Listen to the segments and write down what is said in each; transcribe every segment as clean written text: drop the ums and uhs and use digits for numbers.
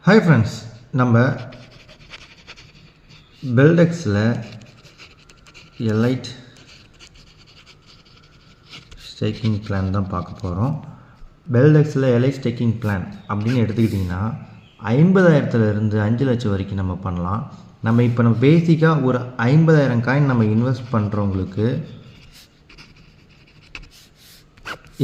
Hi friends, நம்ம பெல்டெக்ஸில் elite staking plan தான் பார்க்க போகிறோம். பெல்டெக்ஸில் எலைட் ஸ்டேக்கிங் பிளான் அப்படின்னு எடுத்துக்கிட்டிங்கன்னா 50,000லேருந்து 5 லட்சம் வரைக்கும் நம்ம பண்ணலாம். நம்ம பேசிக்காக ஒரு 50,000 காயின் நம்ம இன்வெஸ்ட் பண்ணுறவங்களுக்கு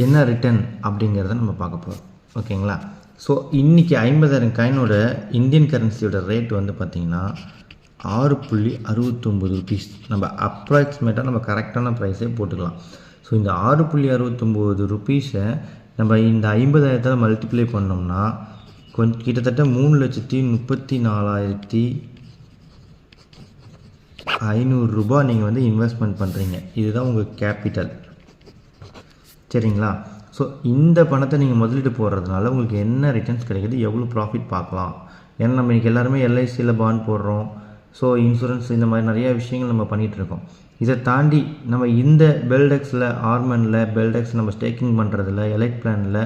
என்ன ரிட்டர்ன் அப்படிங்கிறத நம்ம பார்க்க போகிறோம். ஓகேங்களா? ஸோ இன்றைக்கி 50,000 காயினோட இந்தியன் கரன்சியோட ரேட் வந்து பார்த்திங்கன்னா 6.69 ருபீஸ். நம்ம அப்ராக்சிமேட்டாக நம்ம கரெக்டான ப்ரைஸே போட்டுக்கலாம். ஸோ இந்த 6.69 ருபீஸை நம்ம இந்த 50,000 மல்டிப்ளை பண்ணோம்னா கிட்டத்தட்ட 3,34,500 ரூபா நீங்கள் வந்து இன்வெஸ்ட்மெண்ட் பண்ணுறீங்க. இதுதான் உங்கள் கேபிட்டல். சரிங்களா? ஸோ இந்த பணத்தை நீங்கள் முதலீட்டு போடுறதுனால உங்களுக்கு என்ன ரிட்டர்ன்ஸ் கிடைக்கிது, எவ்வளோ ப்ராஃபிட் பார்க்கலாம். ஏன்னா நம்ம இன்றைக்கி எல்லாருமே எல்ஐசியில் பாண்ட் போடுறோம். ஸோ இன்சூரன்ஸ் இந்த மாதிரி நிறையா விஷயங்கள் நம்ம பண்ணிகிட்ருக்கோம். இதை தாண்டி நம்ம இந்த பெல்டெக்ஸில் ஆர்மனில் பெல்டெக்ஸ் நம்ம ஸ்டேக்கிங் பண்ணுறதில்ல எலைட் பிளானில்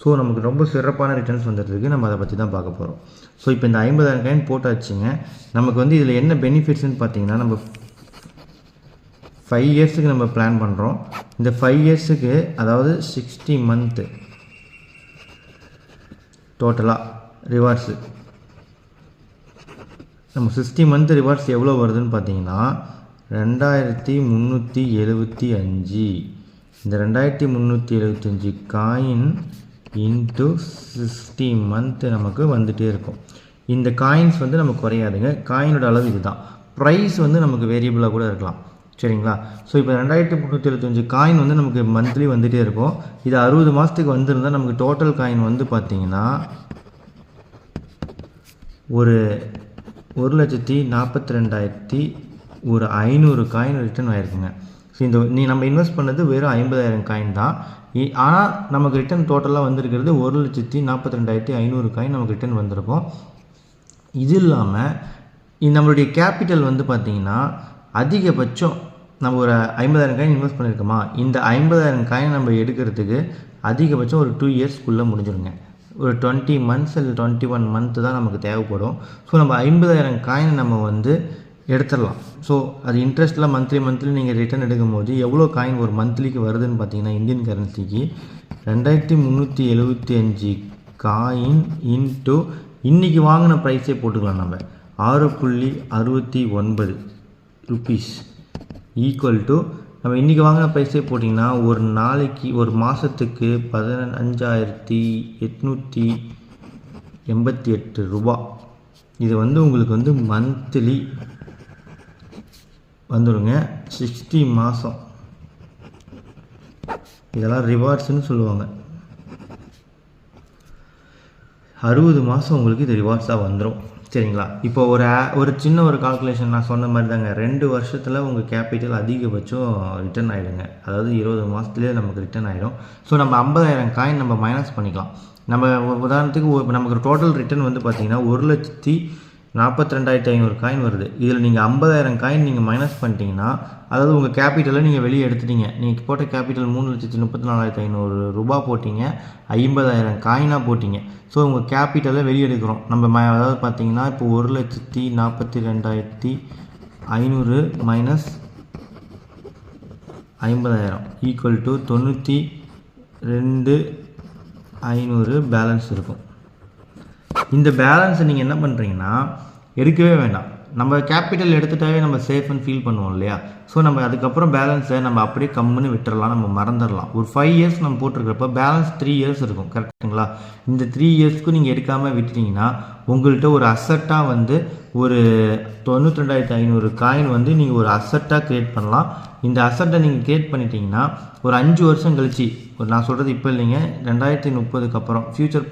ஸோ நமக்கு ரொம்ப சிறப்பான ரிட்டர்ன்ஸ் வந்துருக்கு. நம்ம அதை பற்றி தான் பார்க்க போகிறோம். ஸோ இப்போ இந்த 50,000 காயின் போட்டாச்சுங்க. நமக்கு வந்து இதில் என்ன பெனிஃபிட்ஸ்ன்னு பார்த்தீங்கன்னா, நம்ம 5 இயர்ஸுக்கு நம்ம பிளான் பண்ணுறோம். இந்த 5 இயர்ஸுக்கு அதாவது 60 மந்த்து டோட்டலாக ரிவார்ட்ஸு நம்ம 60 மந்த் ரிவார்ட்ஸ் எவ்வளோ வருதுன்னு பார்த்தீங்கன்னா 2,375. இந்த 2,375 காயின் இன்ட்டு 60 மந்த்து நமக்கு வந்துகிட்டே இருக்கும். இந்த காயின்ஸ் வந்து நமக்கு குறையாதுங்க. காயினோட அளவு இதுதான். ப்ரைஸ் வந்து நமக்கு வேரியபிளாக கூட இருக்கலாம். சரிங்களா? ஸோ இப்போ 2,375 காயின் வந்து நமக்கு மந்த்லி வந்துகிட்டே இருக்கும். இது 60 மாதத்துக்கு வந்திருந்தால் நமக்கு டோட்டல் காயின் வந்து பார்த்திங்கன்னா ஒரு 1,42,500 காயின் ரிட்டர்ன் ஆகிருக்குங்க. ஸோ நம்ம இன்வெஸ்ட் பண்ணது வெறும் 50,000 காயின் தான். ஆனால் நமக்கு ரிட்டர்ன் டோட்டலாக வந்திருக்கிறது 1,42,500 காயின் நமக்கு ரிட்டர்ன் வந்திருக்கும். இது இல்லாமல் நம்மளுடைய கேபிட்டல் வந்து பார்த்திங்கன்னா அதிகபட்சம் நம்ம ஒரு 50,000 காயின் இன்வெஸ்ட் பண்ணியிருக்கோமா, இந்த 50,000 காயின் நம்ம எடுக்கிறதுக்கு அதிகபட்சம் ஒரு 2 இயர்ஸ்க்குள்ளே முடிஞ்சிடுங்க. ஒரு 20 மந்த்ஸ் இல்லை 21 மந்த்து தான் நமக்கு தேவைப்படும். ஸோ நம்ம 50,000 காயின் நம்ம வந்து எடுத்துடலாம். ஸோ அது இன்ட்ரெஸ்ட்டில் மந்த்லி நீங்கள் ரிட்டர்ன் எடுக்கும் போது எவ்வளோ காயின் ஒரு மந்த்லிக்கு வருதுன்னு பார்த்தீங்கன்னா இந்தியன் கரன்சிக்கு 2,375 காயின் இன்ட்டு இன்றைக்கி வாங்கின ப்ரைஸே போட்டுக்கலாம். நம்ம 6.69 ருபீஸ் ஈக்குவல் டு நம்ம இன்றைக்கி வாங்கின ப்ரைஸே போட்டிங்கன்னா ஒரு நாளைக்கு ஒரு மாதத்துக்கு 15,888 ரூபா. இது வந்து உங்களுக்கு வந்து மந்த்லி வந்துடுங்க. 60 மாதம் இதெல்லாம் ரிவார்ட்ஸ்னு சொல்லுவாங்க. 60 மாதம் உங்களுக்கு இது ரிவார்ட்ஸாக வந்துடும். சரிங்களா? இப்போ ஒரு சின்ன ஒரு கால்குலேஷன் நான் சொன்ன மாதிரி தாங்க. 2 வருஷத்தில் உங்கள் கேபிட்டல் அதிகபட்சம் ரிட்டர்ன் ஆகிடுங்க. அதாவது 20 மாதத்துலேயே நமக்கு ரிட்டர்ன் ஆகிடும். ஸோ நம்ம 50,000 காயின் நம்ம மைனஸ் பண்ணிக்கலாம். நம்ம உதாரணத்துக்கு நமக்கு டோட்டல் ரிட்டர்ன் வந்து பார்த்திங்கன்னா 1,42,500 காயின் வருது. இதில் நீங்கள் 50,000 காயின் நீங்கள் மைனஸ் பண்ணிட்டீங்கன்னா, அதாவது உங்கள் கேபிட்டலை நீங்கள் வெளியே எடுத்துட்டீங்க. நீங்கள் போட்ட கேபிட்டல் 3,34,500 ரூபா போட்டிங்க, 50,000 காயினாக போட்டிங்க. ஸோ உங்கள் கேபிட்டலை வெளியே எடுக்கிறோம் நம்ம. அதாவது பார்த்தீங்கன்னா இப்போ 1,42,500 மைனஸ் 50,000 ஈக்குவல் டு 92,500 பேலன்ஸ் இருக்கும். இந்த பேலன்ஸை நீங்கள் என்ன பண்ணுறீங்கன்னா எடுக்கவே வேண்டாம். நம்ம கேபிட்டல் எடுத்துட்டாவே நம்ம சேஃப்னு ஃபீல் பண்ணுவோம் இல்லையா? ஸோ நம்ம அதுக்கப்புறம் பேலன்ஸை நம்ம அப்படியே கம்முன்னு விட்டுறலாம், நம்ம மறந்துடலாம். ஒரு 5 இயர்ஸ் நம்ம போட்டிருக்கிறப்ப பேலன்ஸ் 3 இயர்ஸ் இருக்கும். கரெக்டுங்களா? இந்த 3 இயர்ஸ்க்கு நீங்கள் எடுக்காமல் விட்டுட்டிங்கன்னா உங்கள்கிட்ட ஒரு அசட்டாக வந்து ஒரு 92,500 காயின் வந்து நீங்கள் ஒரு அசட்டாக க்ரியேட் பண்ணலாம். இந்த அசட்டை நீங்கள் க்ரியேட் பண்ணிட்டீங்கன்னா ஒரு 5 வருஷம் கழிச்சு, நான் சொல்கிறது இப்போ இல்லைங்க, 2030க்கு அப்புறம் ஃப்யூச்சர்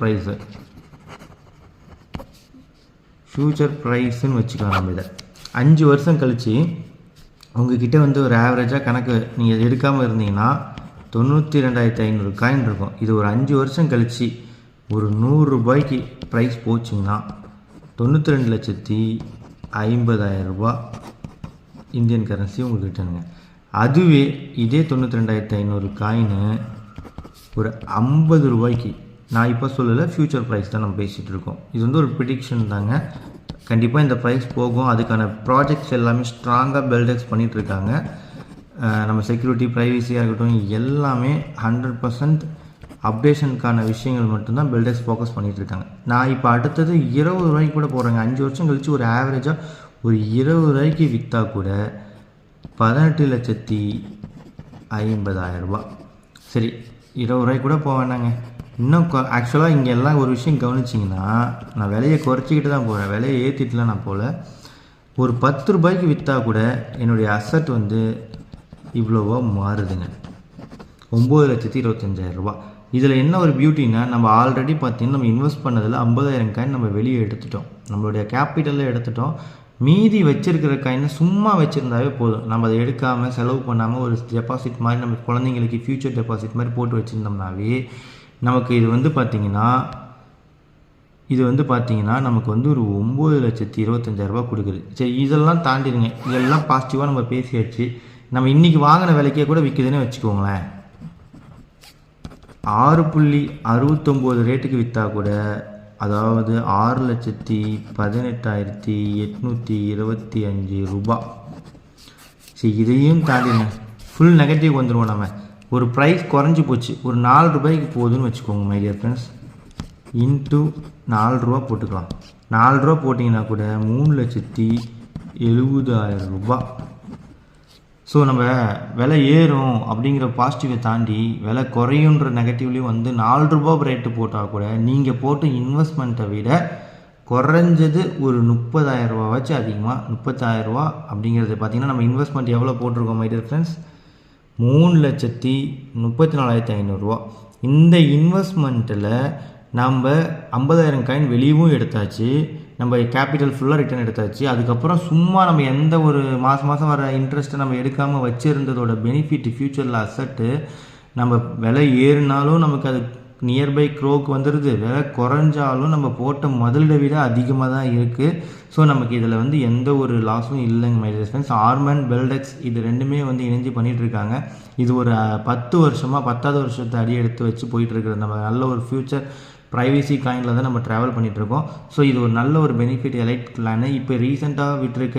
ப்ரைஸுன்னு வச்சுக்கலாம். நம்ம இதை 5 வருஷம் கழித்து உங்கள்கிட்ட வந்து ஒரு ஆவரேஜாக கணக்கு நீங்கள் எடுக்காமல் இருந்தீங்கன்னா 92,500 காயின் இருக்கும். இது ஒரு 5 வருஷம் கழித்து ஒரு 100 ரூபாய்க்கு ப்ரைஸ் போச்சுங்கன்னா 92,50,000 ரூபா இந்தியன் கரன்சி உங்களுக்கு ரிட்டர்னுங்க. அதுவே இதே 92,500 காயின் ஒரு 50 ரூபாய்க்கு நான் இப்போ சொல்லலை, ஃப்யூச்சர் ப்ரைஸ் தான் நம்ம பேசிகிட்டு இருக்கோம். இது வந்து ஒரு ப்ரிடிக்ஷன் தாங்க. கண்டிப்பாக இந்த ப்ரைஸ் போகும். அதுக்கான ப்ராஜெக்ட்ஸ் எல்லாமே ஸ்ட்ராங்காக பெல்டெக்ஸ் பண்ணிகிட்ருக்காங்க. நம்ம செக்யூரிட்டி, ப்ரைவசியாக இருக்கட்டும், எல்லாமே 100% அப்டேஷனுக்கான விஷயங்கள் மட்டும்தான் பெல்டெக்ஸ் ஃபோக்கஸ் பண்ணிகிட்ருக்காங்க. நான் இப்போ அடுத்தது 20 ரூபாய்க்கு கூட போகிறேங்க. 5 வருஷம் கழித்து ஒரு ஆவரேஜாக ஒரு 20 ரூபாய்க்கு விற்றா கூட 18,50,000 ரூபா. சரி, 20 ரூபாய்க்கு கூட போக வேணாங்க. இன்னும் ஆக்சுவலாக இங்கே எல்லாம் ஒரு விஷயம் கவனிச்சிங்கன்னா, நான் விலையை குறைச்சிக்கிட்டு தான் போகிறேன், விலையை ஏற்றிட்டுலாம் நான் போகல. ஒரு 10 ரூபாய்க்கு விற்றா கூட என்னுடைய அசட் வந்து இவ்வளோவா மாறுதுங்க. 9,25,000 ரூபா. இதில் என்ன ஒரு பியூட்டின்னா, நம்ம ஆல்ரெடி பார்த்திங்கன்னா நம்ம இன்வெஸ்ட் பண்ணதில் 50,000 காயின் நம்ம வெளியே எடுத்துட்டோம், நம்மளுடைய கேபிட்டலில் எடுத்துட்டோம். மீதி வச்சுருக்கிற காயினை சும்மா வச்சுருந்தாவே போதும். நம்ம அதை எடுக்காமல் செலவு பண்ணாமல் ஒரு டெபாசிட் மாதிரி நம்ம குழந்தைங்களுக்கு ஃப்யூச்சர் டெபாசிட் மாதிரி போட்டு வச்சுருந்தோம்னாவே நமக்கு இது வந்து பார்த்திங்கன்னா நமக்கு வந்து ஒரு 9,25,000 ரூபா கொடுக்குது. சரி, இதெல்லாம் தாண்டிடுங்க, இதெல்லாம் பாசிட்டிவாக நம்ம பேசியாச்சு. நம்ம இன்றைக்கி வாங்கின விலைக்கே கூட விற்குதுன்னு வச்சுக்கோங்களேன். 6.69 ரேட்டுக்கு விற்றா கூட, அதாவது 6,18,825 ரூபா. சரி, இதையும் தாண்டிடுங்க, ஃபுல் நெகட்டிவ் வந்துடுவோம். நம்ம ஒரு ப்ரைஸ் குறைஞ்சி போச்சு, ஒரு 4 ரூபாய்க்கு போகுதுன்னு வச்சுக்கோங்க மை டியர் ஃப்ரெண்ட்ஸ். இன்ட்டு 4 ரூபா போட்டுக்கலாம். 4 ரூபா போட்டிங்கன்னா கூட 3,70,000 ரூபா. ஸோ நம்ம விலை ஏறும் அப்படிங்கிற பாசிட்டிவை தாண்டி விலை குறையுன்ற நெகட்டிவ்லேயும் வந்து 4 ரூபா ரேட்டு போட்டால் கூட நீங்கள் போட்டு இன்வெஸ்ட்மெண்ட்டை விட குறைஞ்சது ஒரு 30,000 ரூபா வச்சு அதிகமாக 30,000 ரூபா அப்படிங்கிறது பார்த்திங்கன்னா நம்ம இன்வெஸ்ட்மெண்ட் எவ்வளோ போட்டிருக்கோம் மை டியர் ஃப்ரெண்ட்ஸ், 3,34,500 ரூபா. இந்த இன்வெஸ்ட்மெண்ட்டில் நம்ம 50,000 காயின் வெளியவும் எடுத்தாச்சு, நம்ம கேபிட்டல் ஃபுல்லாக ரிட்டர்ன் எடுத்தாச்சு. அதுக்கப்புறம் சும்மா நம்ம எந்த ஒரு மாதம் வர இன்ட்ரெஸ்ட்டை நம்ம எடுக்காமல் வச்சுருந்ததோட பெனிஃபிட் ஃப்யூச்சரில் அசட்டு நம்ம விலை ஏறினாலும் நமக்கு அது நியர்பை க்ரோக்கு வந்துடுது, விலை குறைஞ்சாலும் நம்ம போட்ட முதலீடை விட அதிகமாக தான் இருக்குது. ஸோ நமக்கு இதில் வந்து எந்த ஒரு லாஸும் இல்லைங்க மை டியர் ஃப்ரெண்ட்ஸ். ஆர்மன், பெல்டெக்ஸ் இது ரெண்டுமே வந்து இணைஞ்சு பண்ணிகிட்ருக்காங்க. இது ஒரு 10 வருஷமாக 10வது வருஷத்தை அடி எடுத்து வச்சு போயிட்டுருக்குறது. நம்ம நல்ல ஒரு ஃப்யூச்சர் ப்ரைவசி காயினில் தான் நம்ம ட்ராவல் பண்ணிகிட்ருக்கோம். ஸோ இது ஒரு நல்ல ஒரு பெனிஃபிட் எலைட் பிளானு. இப்போ ரீசெண்டாக விட்டுருக்க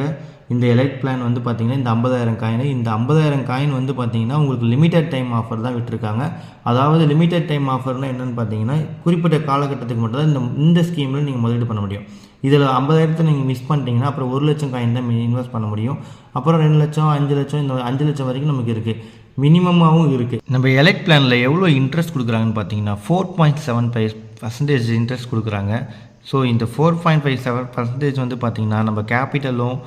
இந்த எலைட் பிளான் வந்து பார்த்திங்கன்னா இந்த 50,000 காயின், இந்த 50,000 காயின் வந்து பார்த்திங்கன்னா உங்களுக்கு லிமிட்டட் டைம் ஆஃபர் தான் விட்டுருக்காங்க. அதாவது லிமிட்டட் டைம் ஆஃபர்னால் என்னென்னு பார்த்தீங்கன்னா, குறிப்பிட்ட காலகட்டத்துக்கு மட்டும் தான் இந்த ஸ்கீமில் நீங்கள் முதலீடு பண்ண முடியும். இதில் 50,000 நீங்கள் மிஸ் பண்ணிட்டீங்கன்னா அப்புறம் 1 லட்சம் காயின் தான் இன்வெஸ்ட் பண்ண முடியும். அப்புறம் 2 லட்சம், 5 லட்சம், இந்த 5 லட்சம் வரைக்கும் நமக்கு இருக்குது, மினிமமாகவும் இருக்குது. நம்ம எலைட் பிளானில் எவ்வளோ இன்ட்ரெஸ்ட் கொடுக்குறாங்கன்னு பார்த்தீங்கன்னா 4.75% இன்ட்ரெஸ்ட் கொடுக்குறாங்க. ஸோ இந்த 4.57% வந்து பார்த்திங்கன்னா நம்ம கேபிட்டலும்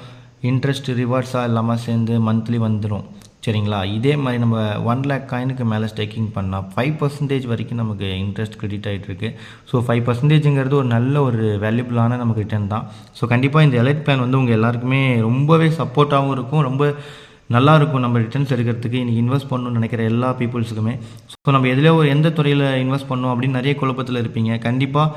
இன்ட்ரெஸ்ட் ரிவார்ட்ஸாக இல்லாமல் சேர்ந்து மந்த்லி வந்துடும். சரிங்களா? இதே மாதிரி நம்ம 1 lakh காயினுக்கு மேலே ஸ்டேக்கிங் பண்ணால் 5% வரைக்கும் நமக்கு இன்ட்ரெஸ்ட் கிரெடிட் ஆகிட்டுருக்கு. ஸோ 5%ங்கிறது ஒரு நல்ல ஒரு வேல்யூபிளான நமக்கு ரிட்டர்ன் தான். ஸோ கண்டிப்பாக இந்த எலைட் பிளான் வந்து உங்கள் எல்லாருக்குமே ரொம்பவே சப்போர்ட்டாகவும் இருக்கும், ரொம்ப நல்லாயிருக்கும் நம்ம ரிட்டர்ன்ஸ் எடுக்கிறதுக்கு. இன்றைக்கி இன்வெஸ்ட் பண்ணணும்னு நினைக்கிற எல்லா பீப்புள்ஸுக்குமே. ஸோ நம்ம எந்த துறையில் இன்வெஸ்ட் பண்ணணும் அப்படின்னு நிறைய குழப்பத்தில் இருப்பீங்க. கண்டிப்பாக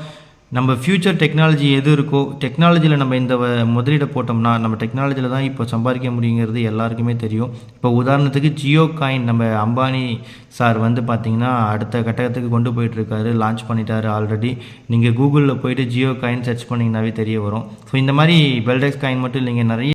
நம்ம ஃப்யூச்சர் டெக்னாலஜி எது இருக்கோ, டெக்னாலஜியில் நம்ம இந்த முதலீடை போட்டோம்னா நம்ம டெக்னாலஜியில் தான் இப்போ சம்பாதிக்க முடியுங்கிறது எல்லாருக்குமே தெரியும். இப்போ உதாரணத்துக்கு ஜியோ காயின், நம்ம அம்பானி சார் வந்து பார்த்திங்கன்னா அடுத்த கட்டத்துக்கு கொண்டு போயிட்டுருக்காரு, லான்ச் பண்ணிட்டாரு ஆல்ரெடி. நீங்கள் கூகுளில் போய்ட்டு ஜியோ காயின் சர்ச் பண்ணிங்கனாவே தெரிய வரும். ஸோ இந்த மாதிரி பெல்டெக்ஸ் காயின் மட்டும் இல்லைங்க, நிறைய